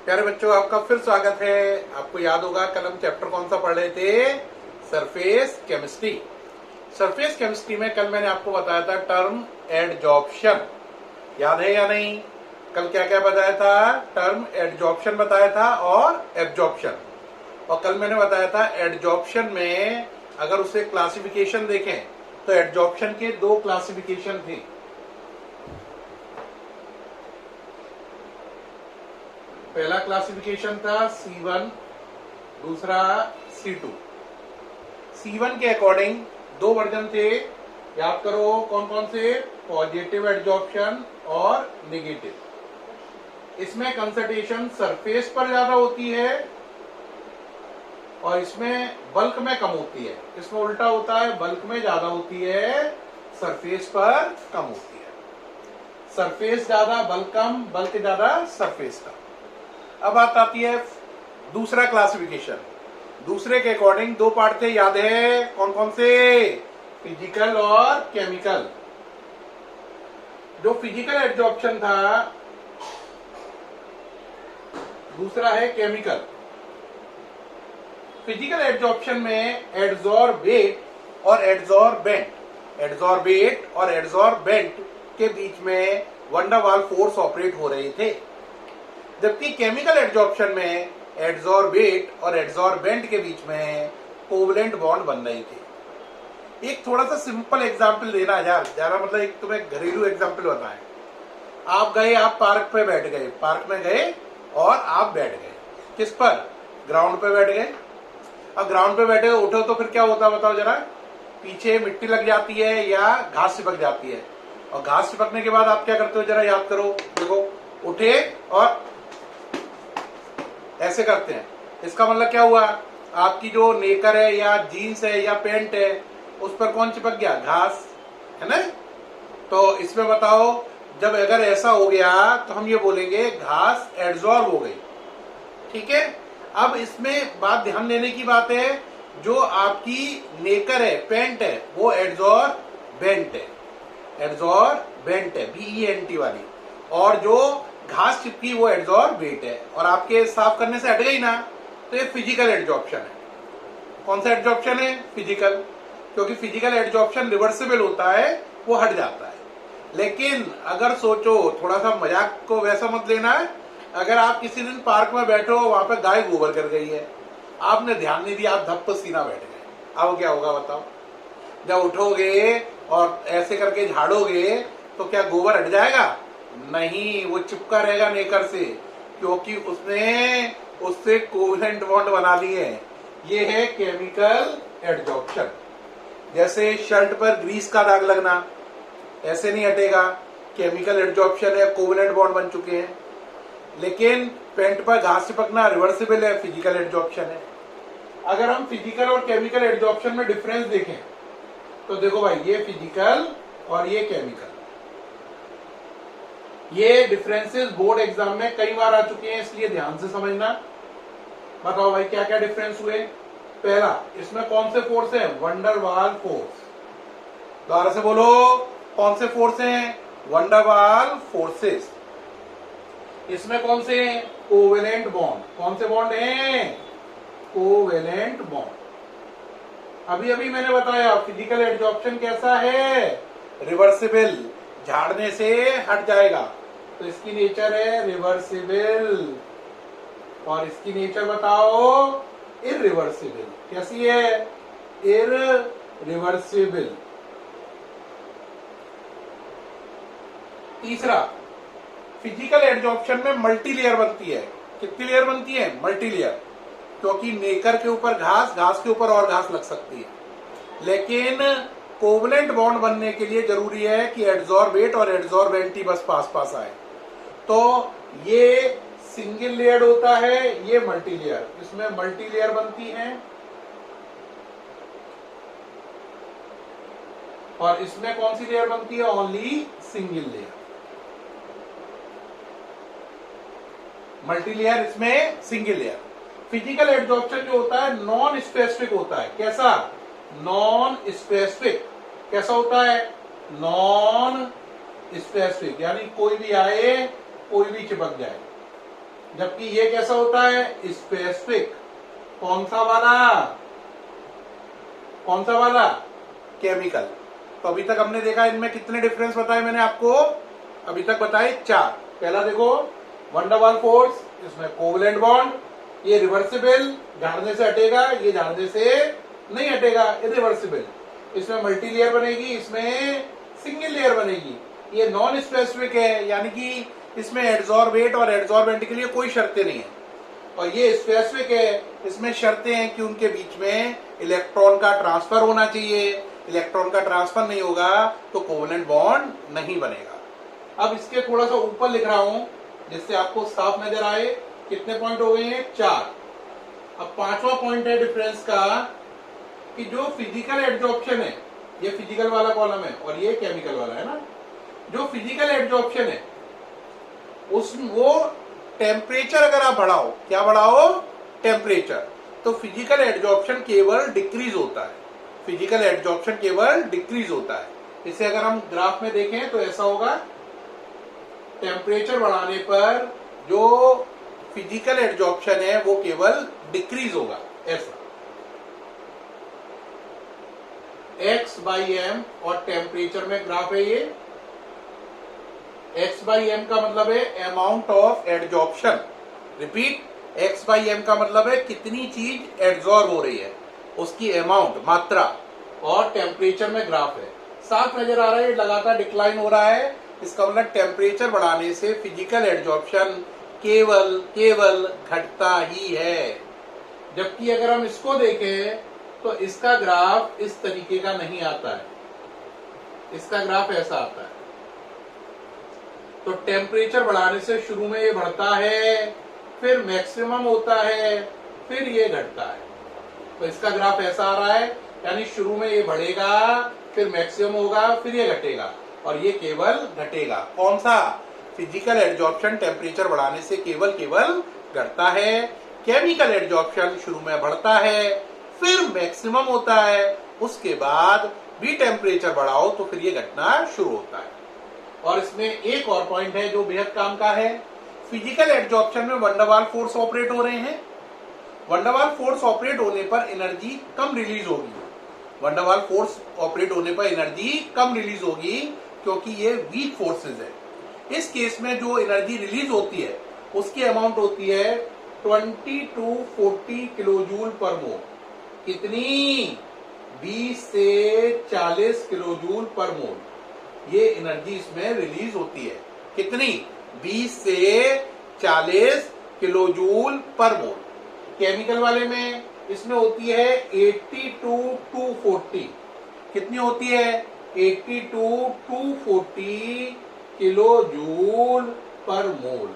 प्यारे बच्चों, आपका फिर स्वागत है। आपको याद होगा कल हम चैप्टर कौन सा पढ़ रहे थे? Surface chemistry. सरफेस केमिस्ट्री में कल मैंने आपको बताया था टर्म एडजॉर्प्शन। याद है या नहीं? कल क्या क्या बताया था? टर्म एडजॉर्प्शन बताया था और एब्जॉर्प्शन। और कल मैंने बताया था एडजॉर्प्शन में अगर उसे क्लासिफिकेशन देखें तो एडजॉर्प्शन के दो क्लासिफिकेशन थे। पहला क्लासिफिकेशन था C1, दूसरा C2। C1 के अकॉर्डिंग दो वर्जन थे, याद करो कौन कौन से? पॉजिटिव एडजॉर्प्शन और नेगेटिव। इसमें कंसंट्रेशन सरफेस पर ज्यादा होती है और इसमें बल्क में कम होती है। इसमें उल्टा होता है, बल्क में ज्यादा होती है, सरफेस पर कम होती है। सरफेस ज्यादा, बल्क कम, बल्क ज्यादा, सरफेस कम। अब बात आती है दूसरा क्लासिफिकेशन। दूसरे के अकॉर्डिंग दो पार्ट थे, याद है कौन कौन से? फिजिकल और केमिकल। जो फिजिकल एडजॉर्प्शन था, दूसरा है केमिकल। फिजिकल एडजॉर्प्शन में एडजॉर्बेट और एडजॉर्बेंट के बीच में वन डर वाल फोर्स ऑपरेट हो रहे थे, जबकि केमिकल एडजॉर्प्शन में एडजॉर्बेट और एडजॉर्बेंट के बीच में कोवलेंट बॉन्ड बन रही थी। एक थोड़ा सा सिंपल एग्जांपल देना यार, ज्यादा मतलब एक तुम्हें घरेलू एग्जांपल बताएं। आप पार्क पे बैठ गए, पार्क में गए और आप बैठ गए किस पर? ग्राउंड पे बैठ गए। अब ग्राउंड पे बैठे उठो तो फिर क्या होता बताओ जरा? पीछे मिट्टी लग जाती है या घास चिपक जाती है? और घास चिपकने के बाद आप क्या करते हो जरा याद करो। देखो, उठे और ऐसे करते हैं। इसका मतलब क्या हुआ? आपकी जो नेकर है या जीन्स है या पैंट है उस पर कौन चिपक गया? घास, है ना? तो इसमें बताओ, जब अगर ऐसा हो गया तो हम ये बोलेंगे घास एडजॉर्ब हो गई। ठीक है। अब इसमें बात ध्यान देने की बात है, जो आपकी नेकर है, पैंट है, वो एडजॉर्बेंट है, BENT वाली। और जो घास चिपकी वो एडजॉर्बेट है और आपके साफ करने से हट गई ना, तो ये फिजिकल एडजॉर्प्शन है। कौन सा एडजॉर्प्शन है? फिजिकल। क्योंकि फिजिकल एडजॉर्प्शन रिवर्सिबल होता है, वो हट जाता है। लेकिन अगर सोचो, थोड़ा सा मजाक को वैसा मत लेना है, अगर आप किसी दिन पार्क में बैठो, वहां पे गाय गोबर कर गई है, आपने ध्यान नहीं दिया, आप धप्प सीना बैठ गए, अब क्या होगा बताओ? जब उठोगे और ऐसे करके झाड़ोगे तो क्या गोबर हट जाएगा? नहीं, वो चिपका रहेगा नेकर से, क्योंकि उसने उससे कोवेलेंट बॉन्ड बना लिए हैं। ये है केमिकल एडजॉर्प्शन। जैसे शर्ट पर ग्रीस का दाग लगना, ऐसे नहीं हटेगा, केमिकल एडजॉर्प्शन है, कोवेलेंट बॉन्ड बन चुके हैं। लेकिन पेंट पर घास चिपकना रिवर्सिबल है, फिजिकल एडजॉर्प्शन है। अगर हम फिजिकल और केमिकल एडजॉर्प्शन में डिफरेंस देखें तो देखो भाई, ये फिजिकल और ये केमिकल, ये डिफरेंसेस बोर्ड एग्जाम में कई बार आ चुके हैं, इसलिए ध्यान से समझना। बताओ भाई क्या क्या डिफरेंस हुए? पहला, इसमें कौन से फोर्स है? वन डर वाल फोर्स। दोबारा से बोलो, कौन से फोर्स हैं? वन डर वाल फोर्सेस। इसमें कौन से हैं? Covalent bond. कौन से बॉन्ड हैं? Covalent bond. अभी अभी मैंने बताया फिजिकल एडजॉर्प्शन कैसा है? रिवर्सिबल, झाड़ने से हट जाएगा, तो इसकी नेचर है रिवर्सिबल। और इसकी नेचर बताओ? इररिवर्सिबल। कैसी है? इररिवर्सिबल। तीसरा, फिजिकल एडजॉर्प्शन में मल्टी लेयर बनती है। कितनी लेयर बनती है? Multi layer. क्योंकि नेकर के ऊपर घास, घास के ऊपर और घास लग सकती है। लेकिन कोवलेंट बॉन्ड बनने के लिए जरूरी है कि एडजॉर्बेट और एडजॉर्बेंट ही बस पास पास आए। तो ये सिंगल लेयर होता है, ये मल्टी लेयर। इसमें मल्टी लेयर बनती है और इसमें कौन सी लेयर बनती है? Only single layer. Multi layer, इसमें सिंगल लेयर। फिजिकल एडजॉर्प्शन जो होता है नॉन स्पेसिफिक होता है। कैसा? Non specific. कैसा होता है? नॉन स्पेसिफिक, यानी कोई भी आए, कोई भी चिपक जाए। जबकि ये कैसा होता है, स्पेसिफिक। कौन सा वाला, कौन सा वाला, केमिकल। तो अभी तक हमने देखा इनमें कितने डिफरेंस बताए मैंने आपको, अभी तक बताए 4। पहला देखो वन डबल फोर्स, इसमें कोवलेंट बॉन्ड, ये रिवर्सिबल, झाड़ने से हटेगा, ये झाड़ने से नहीं हटेगा, इरिवर्सिबल। इसमें मल्टी लेयर बनेगी, इसमें सिंगल लेयर बनेगी। ये नॉन स्पेसिफिक है, यानी कि इसमें एड्सॉर्बेट और एड्सॉर्बेंट के लिए कोई शर्तें नहीं है। और ये स्पेसिफिक है, इसमें शर्तें हैं कि उनके बीच में इलेक्ट्रॉन का ट्रांसफर होना चाहिए। इलेक्ट्रॉन का ट्रांसफर नहीं होगा तो कोवलेंट बॉन्ड नहीं बनेगा। अब इसके थोड़ा सा ऊपर लिख रहा हूं जिससे आपको साफ नजर आए। कितने पॉइंट हो गए हैं, 4। अब 5वां पॉइंट है डिफरेंस का कि जो फिजिकल एड्सॉर्प्शन है, ये फिजिकल वाला कॉलम है और ये केमिकल वाला है ना। जो फिजिकल एड्सॉर्प्शन है उस वो टेम्परेचर अगर आप बढ़ाओ, क्या बढ़ाओ, टेम्परेचर, तो फिजिकल एड्सॉर्प्शन केवल डिक्रीज होता है। फिजिकल एड्सॉर्प्शन केवल डिक्रीज होता है। इसे अगर हम ग्राफ में देखें तो ऐसा होगा, टेम्परेचर बढ़ाने पर जो फिजिकल एड्सॉर्प्शन है वो केवल डिक्रीज होगा, ऐसा। x/m और टेम्परेचर में ग्राफ है ये। x/m का मतलब है amount of adsorption. Repeat, x/m का मतलब है कितनी चीज एड्सॉर्ब हो रही है, उसकी अमाउंट, मात्रा। और टेम्परेचर में ग्राफ है, साफ नजर आ रहा है, लगातार डिक्लाइन हो रहा है। इसका मतलब टेम्परेचर बढ़ाने से फिजिकल एड्सॉर्प्शन केवल घटता ही है। जबकि अगर हम इसको देखें तो इसका ग्राफ इस तरीके का नहीं आता है, इसका ग्राफ ऐसा आता है। तो टेम्परेचर बढ़ाने से शुरू में ये बढ़ता है, फिर मैक्सिमम होता है, फिर ये घटता है। तो इसका ग्राफ ऐसा आ रहा है, यानी शुरू में ये बढ़ेगा, फिर मैक्सिमम होगा, फिर ये घटेगा, और ये केवल घटेगा। कौन सा, फिजिकल एड्सॉर्प्शन टेम्परेचर बढ़ाने से केवल घटता है। केमिकल एड्सॉर्प्शन शुरू में बढ़ता है, फिर मैक्सिमम होता है, उसके बाद भी टेम्परेचर बढ़ाओ तो फिर ये घटना शुरू होता है। और इसमें एक और पॉइंट है जो बेहद काम का है। फिजिकल एड्सॉर्प्शन में वन डर वाल फोर्स ऑपरेट हो रहे हैं। वन डर वाल फोर्स ऑपरेट होने पर एनर्जी कम रिलीज होगी। वन डर वाल फोर्स ऑपरेट होने पर एनर्जी कम रिलीज होगी क्योंकि ये वीक फोर्सेस है। इस केस में जो एनर्जी रिलीज होती है उसकी अमाउंट होती है 20 to 40 किलोजूल पर मोल। कितनी, 20 से 40 किलोजूल पर मोल ये एनर्जी इसमें रिलीज होती है। कितनी, 20 से 40 किलोजूल पर मोल। केमिकल वाले में इसमें होती है 80 to 240। कितनी होती है, 80 to 240 किलोजूल पर मोल।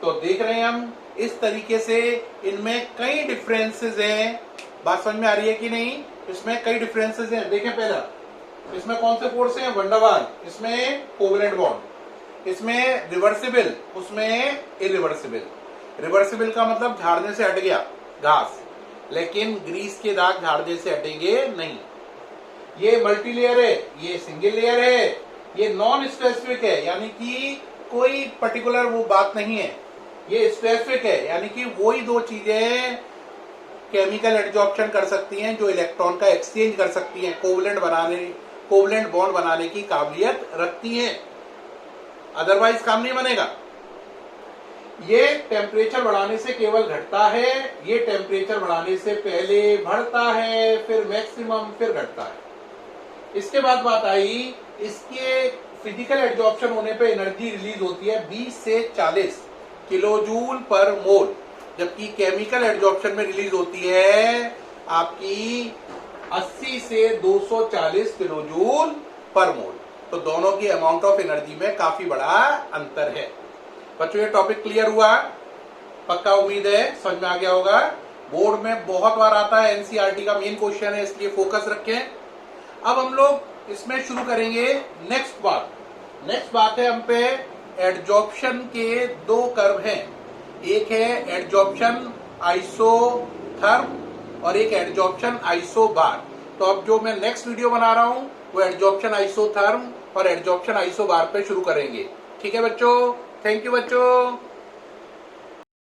तो देख रहे हैं हम इस तरीके से इनमें कई डिफरेंसेस हैं। बात समझ में आ रही है कि नहीं, इसमें कई डिफरेंसेस हैं। देखें पहला, इसमें कौन से फोर्स हैं, वन डर वाल, इसमें कोवलेंट बॉन्ड, इसमें रिवर्सिबल, उसमें इरिवर्सिबल। रिवर्सिबल का मतलब झाड़ने से हट गया घास, लेकिन ग्रीस के दाग झाड़ने से हटेंगे नहीं। ये मल्टी लेयर है, ये सिंगल लेयर है, ये नॉन स्पेसिफिक है, यानी कि कोई पर्टिकुलर वो बात नहीं है। ये स्पेसिफिक है, यानी कि वही दो चीजें केमिकल एड्सॉर्प्शन कर सकती हैं जो इलेक्ट्रॉन का एक्सचेंज कर सकती हैं, कोवलेंट बॉन्ड बनाने की काबिलियत रखती हैं, अदरवाइज काम नहीं बनेगा। ये टेम्परेचर बढ़ाने से केवल घटता है, ये टेम्परेचर बढ़ाने से पहले बढ़ता है, फिर मैक्सिमम, फिर घटता है। इसके बाद बात आई, इसके फिजिकल एड्सॉर्प्शन होने पे एनर्जी रिलीज होती है 20 से 40 किलोजूल पर मोल, जबकि केमिकल एड्सॉर्प्शन में रिलीज होती है आपकी 80 से 240 किलोजूल पर मोल। तो दोनों की अमाउंट ऑफ एनर्जी में काफी बड़ा अंतर है। बच्चों ये टॉपिक क्लियर हुआ, पक्का उम्मीद है समझ में आ गया होगा। बोर्ड में बहुत बार आता है, एनसीईआरटी का मेन क्वेश्चन है, इसलिए फोकस रखें। अब हम लोग इसमें शुरू करेंगे नेक्स्ट बात। नेक्स्ट बात है हम पे एड्सॉर्प्शन के दो कर्व हैं, एक है एड्सॉर्प्शन आइसोथर्म और एक एड्सॉर्प्शन आइसोबार। तो अब जो मैं नेक्स्ट वीडियो बना रहा हूं वो एड्सॉर्प्शन आइसोथर्म और एड्सॉर्प्शन आइसोबार पे शुरू करेंगे। ठीक है बच्चों, थैंक यू बच्चों।